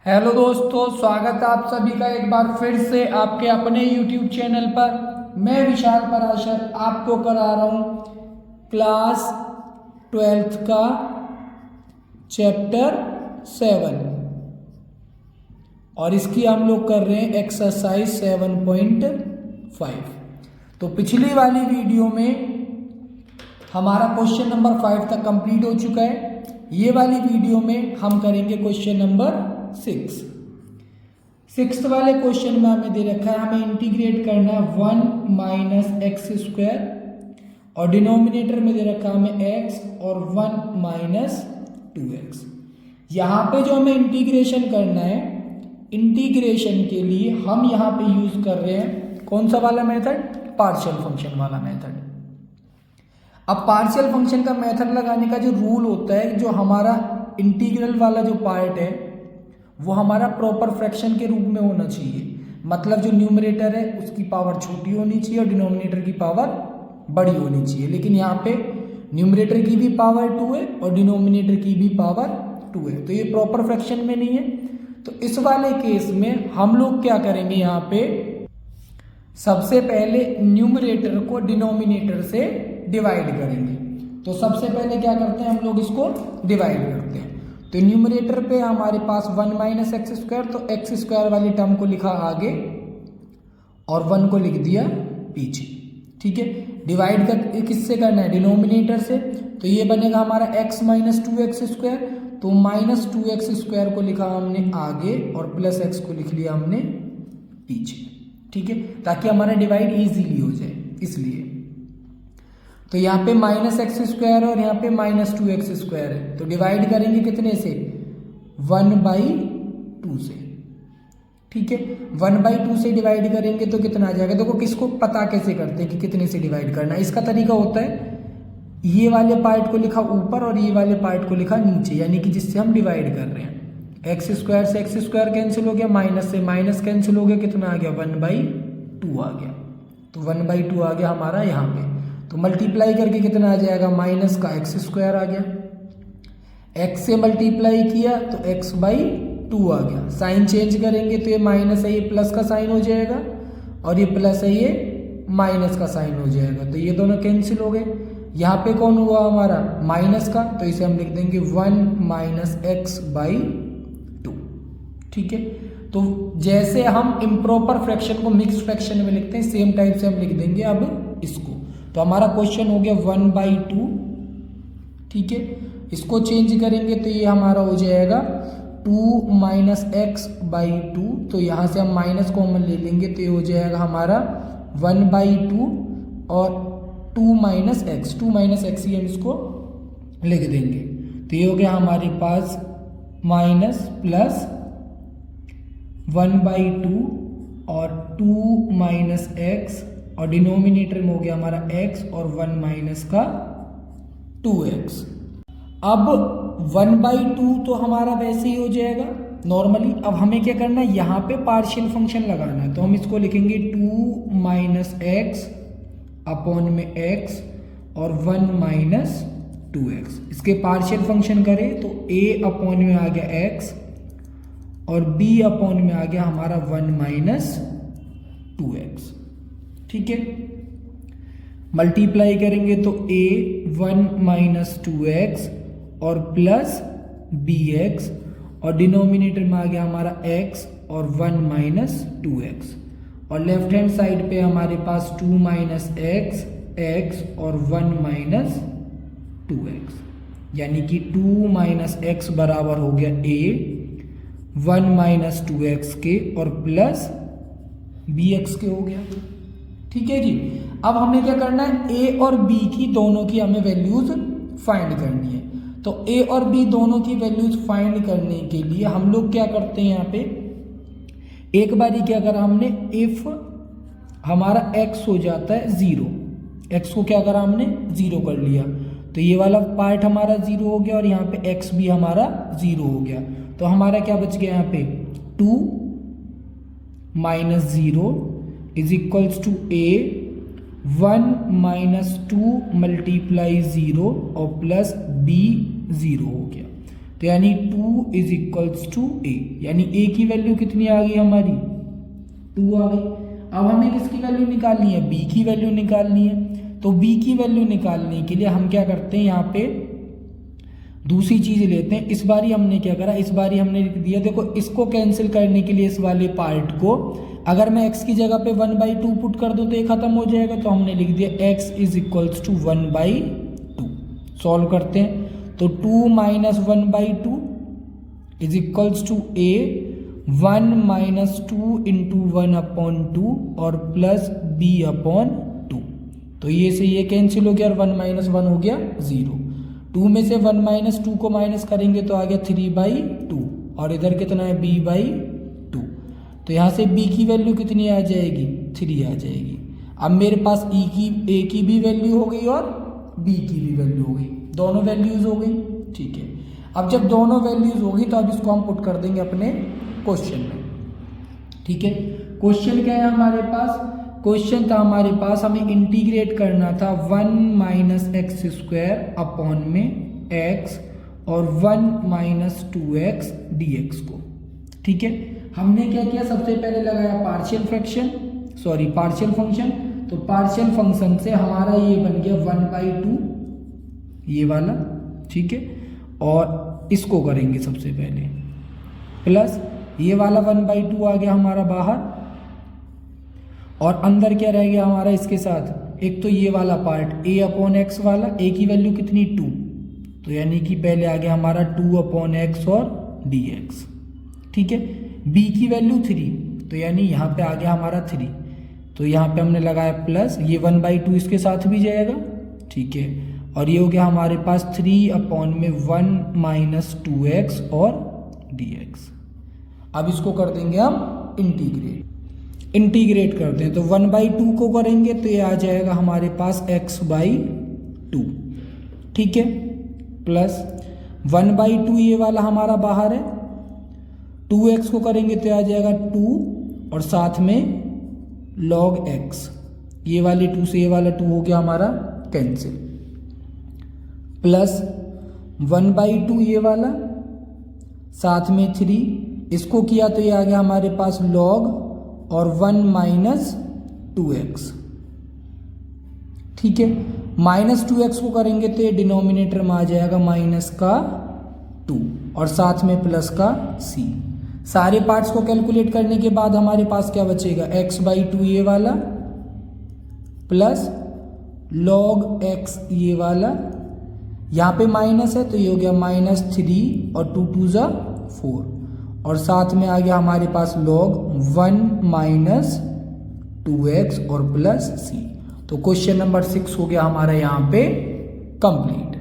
Hello दोस्तों, स्वागत है आप सभी का एक बार फिर से आपके अपने YouTube चैनल पर। मैं विशाल पराशर आपको करा रहा हूँ क्लास 12th का चैप्टर 7 और इसकी हम लोग कर रहे हैं एक्सरसाइज 7.5। तो पिछली वाली वीडियो में हमारा क्वेश्चन नंबर 5 तक कंप्लीट हो चुका है। ये वाली वीडियो में हम करेंगे क्वेश्चन नंबर 6 वाले क्वेश्चन में हमें दे रखा है, हमें इंटीग्रेट करना है 1 माइनस एक्स स्क्वायर और डिनोमिनेटर में दे रखा है हमें x और 1 माइनस 2x। यहाँ पे जो हमें इंटीग्रेशन करना है, इंटीग्रेशन के लिए हम यहाँ पे यूज कर रहे हैं कौन सा वाला मेथड? पार्शियल फंक्शन वाला मेथड। अब पार्शियल फंक्शन का मेथड लगाने का जो रूल होता है, जो हमारा इंटीग्रल वाला जो पार्ट है वो हमारा प्रॉपर फ्रैक्शन के रूप में होना चाहिए। मतलब जो न्यूमरेटर है उसकी पावर छोटी होनी चाहिए और डिनोमिनेटर की पावर बड़ी होनी चाहिए। लेकिन यहाँ पे न्यूमरेटर की भी पावर 2 है और डिनोमिनेटर की भी पावर 2 है, तो ये प्रॉपर फ्रैक्शन में नहीं है। तो इस वाले केस में हम लोग क्या करेंगे, यहाँ पे सबसे पहले न्यूमरेटर को डिनोमिनेटर से डिवाइड करेंगे। तो सबसे पहले क्या करते हैं, हम लोग इसको डिवाइड करते हैं। तो न्यूमरेटर पे हमारे पास 1 माइनस एक्स स्क्वायर, तो एक्स स्क्वायर वाली टर्म को लिखा आगे और 1 को लिख दिया पीछे। ठीक है, डिवाइड कर किससे करना है? डिनोमिनेटर से। तो ये बनेगा हमारा x माइनस 2x स्क्वायर, तो माइनस 2x स्क्वायर को लिखा हमने आगे और प्लस x को लिख लिया हमने पीछे। ठीक है, ताकि हमारा डिवाइड इजीली हो जाए इसलिए। तो यहाँ पे माइनस एक्स स्क्वायर और यहाँ पे माइनस 2x स्क्वायर है, तो डिवाइड करेंगे कितने से? 1/2 से। ठीक है, 1/2 से डिवाइड करेंगे तो कितना आ जाएगा? देखो किसको पता कैसे करते हैं कि कितने से डिवाइड करना है। इसका तरीका होता है, ये वाले पार्ट को लिखा ऊपर और ये वाले पार्ट को लिखा नीचे, यानी कि जिससे हम डिवाइड कर रहे हैं। एक्स स्क्वायर से एक्स स्क्वायर कैंसिल हो गया, माइनस से माइनस कैंसिल हो गया, कितना आ गया? 1/2 आ गया। तो 1/2 आ गया हमारा यहाँ पे। तो मल्टीप्लाई करके कितना आ जाएगा? माइनस का एक्स स्क्वायर आ गया। एक्स से मल्टीप्लाई किया तो x/2 आ गया। साइन चेंज करेंगे तो ये माइनस है, ये प्लस का साइन हो जाएगा और ये प्लस है, ये माइनस का साइन हो जाएगा। तो ये दोनों कैंसिल हो गए। यहाँ पे कौन हुआ हमारा? माइनस का, तो इसे हम लिख देंगे 1 माइनस x/2। ठीक है, तो जैसे हम इम्प्रॉपर फ्रैक्शन को मिक्स फ्रैक्शन में लिखते हैं, सेम टाइप से हम लिख देंगे अब इसको। तो हमारा क्वेश्चन हो गया 1/2। ठीक है, इसको चेंज करेंगे तो ये हमारा हो जाएगा 2 माइनस x/2। तो यहाँ से हम माइनस कॉमन ले लेंगे तो ये हो जाएगा हमारा 1/2 और 2 माइनस x ही हम इसको लिख देंगे। तो ये हो गया हमारे पास माइनस प्लस 1/2 और 2 माइनस x और डिनोमिनेटर में हो गया हमारा x और 1 माइनस का 2x। अब 1/2 तो हमारा वैसे ही हो जाएगा नॉर्मली। अब हमें क्या करना है, यहाँ पे पार्शियल फंक्शन लगाना है। तो हम इसको लिखेंगे 2 माइनस x अपॉन में x और 1 माइनस 2x। इसके पार्शियल फंक्शन करें तो a अपॉन में आ गया x और b अपॉन में आ गया हमारा 1 माइनस 2x। ठीक है, मल्टीप्लाई करेंगे तो a 1 माइनस 2x और प्लस bx और डिनोमिनेटर में आ गया हमारा x और 1 माइनस 2x और लेफ्ट हैंड साइड पे हमारे पास 2 माइनस x और 1 माइनस 2x, यानी कि 2 माइनस x बराबर हो गया a 1 माइनस 2x के और प्लस bx के हो गया। ठीक है जी, अब हमें क्या करना है, a और b की दोनों की हमें वैल्यूज फाइंड करनी है। तो a और b दोनों की वैल्यूज फाइंड करने के लिए हम लोग क्या करते हैं, यहाँ पे एक बारी क्या करा हमने, इफ हमारा x हो जाता है 0, x को क्या करा हमने 0 कर लिया, तो ये वाला पार्ट हमारा 0 हो गया और यहाँ पे x भी हमारा 0 हो गया। तो हमारा क्या बच गया यहाँ पे 2 minus 0 is equals to a 1 minus 2 multiply 0 और प्लस b 0 हो गया। तो यानी 2 इज इक्वल्स टू ए, यानी ए की वैल्यू कितनी आ गई हमारी 2 आ गई। अब हमें किसकी वैल्यू निकालनी है, बी की वैल्यू निकालनी है। तो बी की वैल्यू निकालने के लिए हम क्या करते हैं, यहाँ पे दूसरी चीज लेते हैं। इस बारी हमने क्या करा, इस बारी हमने लिख दिया, देखो इसको कैंसिल करने के लिए इस वाले पार्ट को अगर मैं x की जगह पे 1/2 पुट कर दूं तो ये खत्म हो जाएगा। तो हमने लिख दिया x is equals to 1/2। Solve करते हैं तो 2 minus 1/2 is equals to a 1 minus 2 into 1/2 और प्लस b/2। तो ये से ये कैंसिल हो गया और 1 माइनस 1 हो गया 0। 2 में से 1 माइनस 2 को माइनस करेंगे तो आ गया 3/2 और इधर कितना है b/2। तो यहाँ से b की वैल्यू कितनी आ जाएगी 3 आ जाएगी। अब मेरे पास a की भी वैल्यू हो गई और b की भी वैल्यू हो गई, दोनों वैल्यूज हो गई। ठीक है, अब जब दोनों वैल्यूज होगी तो अब इसको हम पुट कर देंगे अपने क्वेश्चन में। ठीक है, क्वेश्चन क्या है हमारे पास, क्वेश्चन था हमारे पास हमें इंटीग्रेट करना था 1 माइनस एक्स स्क्वायर अपॉन में x और 1 माइनस 2x dx को। ठीक है, हमने क्या किया, सबसे पहले लगाया पार्शियल फंक्शन। तो पार्शियल फंक्शन से हमारा ये बन गया 1/2 ये वाला। ठीक है, और इसको करेंगे सबसे पहले प्लस ये वाला 1/2 आ गया हमारा बाहर और अंदर क्या रह गया हमारा इसके साथ, एक तो ये वाला पार्ट a/x वाला, a की वैल्यू कितनी 2, तो यानी कि पहले आ गया हमारा 2/x और dx। ठीक है, b की वैल्यू 3, तो यानी यहाँ पे आ गया हमारा 3, तो यहाँ पे हमने लगाया प्लस, ये 1/2 इसके साथ भी जाएगा। ठीक है, और ये हो गया हमारे पास 3/1 माइनस 2x और dx। अब इसको कर देंगे हम इंटीग्रेट करते हैं तो 1/2 को करेंगे तो ये आ जाएगा हमारे पास x/2। ठीक है, प्लस 1/2 ये वाला हमारा बाहर है, 2x को करेंगे तो आ जाएगा 2 और साथ में log x, ये वाले 2 से ये वाला 2 हो गया हमारा कैंसिल, प्लस 1/2 ये वाला साथ में 3, इसको किया तो ये आ गया हमारे पास log और 1 माइनस 2x। ठीक है, माइनस 2x को करेंगे तो ये डिनोमिनेटर में आ जाएगा माइनस का 2 और साथ में प्लस का c। सारे पार्ट्स को कैलकुलेट करने के बाद हमारे पास क्या बचेगा, x/2 ये वाला प्लस log x ये वाला, यहाँ पे माइनस है तो ये हो गया -3 और 2 2 ज़ा 4 और साथ में आ गया हमारे पास log 1 माइनस 2x और प्लस c। तो क्वेश्चन नंबर 6 हो गया हमारा यहाँ पे कंप्लीट।